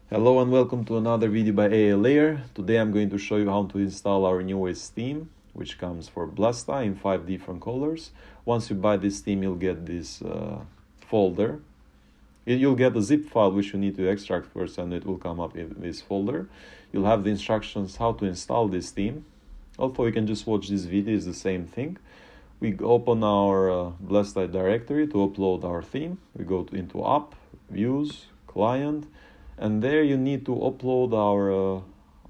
Hello and welcome to another video by AA Layer. Today I'm going to show you how to install our newest theme, which comes for Blesta in 5 different colors. Once you buy this theme, you'll get this folder. You'll get a zip file which you need to extract first, and it will come up in this folder. You'll have the instructions how to install this theme. Also, you can just watch this video, it's the same thing. We open our Blesta directory to upload our theme. We go into App, Views, Client, and there you need to upload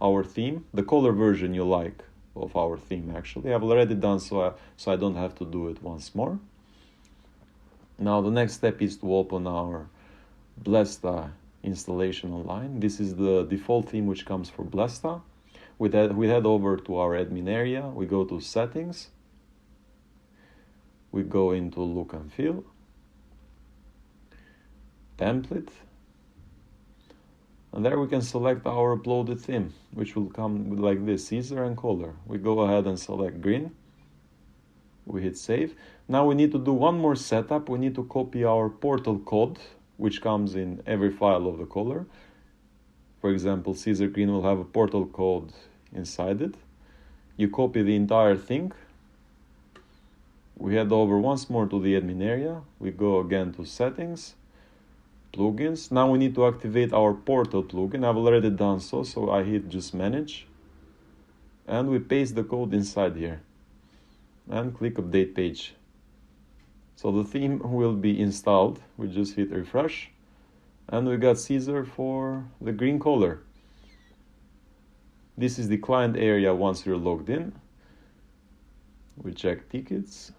our theme, the color version you like of our theme. Actually, I've already done so I don't have to do it once more. Now the next step is to open our Blesta installation online. This is the default theme which comes for Blesta. We head over to our admin area, we go to Settings, we go into Look and Feel, Template, and there we can select our uploaded theme, which will come like this, Caesar and color. We go ahead and select green. We hit save. Now we need to do one more setup. We need to copy our portal code, which comes in every file of the color. For example, Caesar green will have a portal code inside it. You copy the entire thing. We head over once more to the admin area. We go again to settings, plugins. Now we need to activate our portal plugin. I've already done so I hit just manage. And we paste the code inside here. And click update page. So the theme will be installed. We just hit refresh. And we got Caesar for the green color. This is the client area once you're logged in. We check tickets.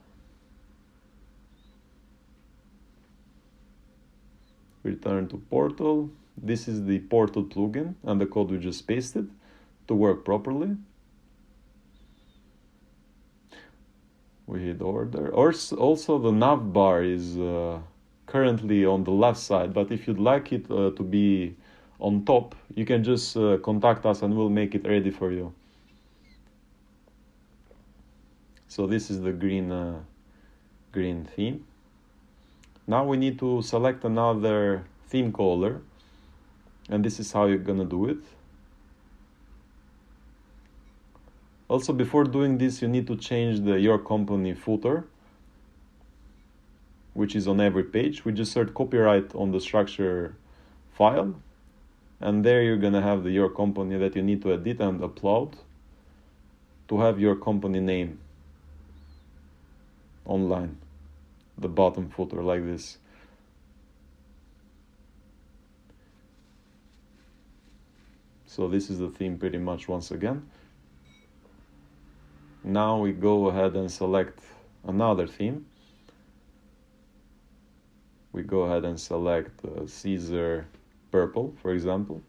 Return to portal. This is the portal plugin and the code we just pasted to work properly. We hit order. Also the nav bar is currently on the left side, but if you'd like it to be on top, you can just contact us and we'll make it ready for you. So this is the green theme. Now we need to select another theme color, and this is how you're gonna do it. Also, before doing this, you need to change the Your Company footer, which is on every page. We just search copyright on the structure file, and there you're gonna have the Your Company that you need to edit and upload to have your company name online. The bottom footer like this. So this is the theme pretty much once again. Now we go ahead and select another theme. We go ahead and select Caesar purple, for example.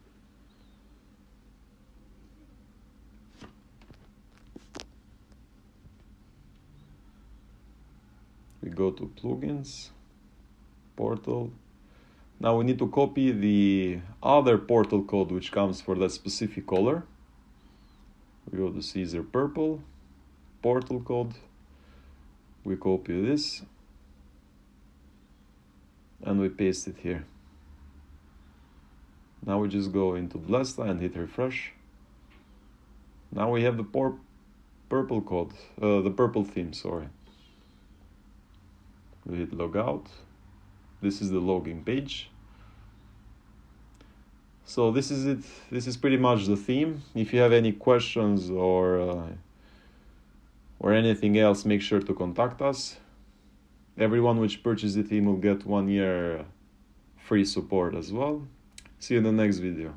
We go to plugins, portal. Now we need to copy the other portal code which comes for that specific color. We go to Caesar purple, portal code. We copy this and we paste it here. Now we just go into Blesta and hit refresh. Now we have the purple code, the purple theme, sorry. We hit logout. This is the login page. So this is it. This is pretty much the theme. If you have any questions or anything else, make sure to contact us. Everyone which purchases the theme will get 1 year free support as well. See you in the next video.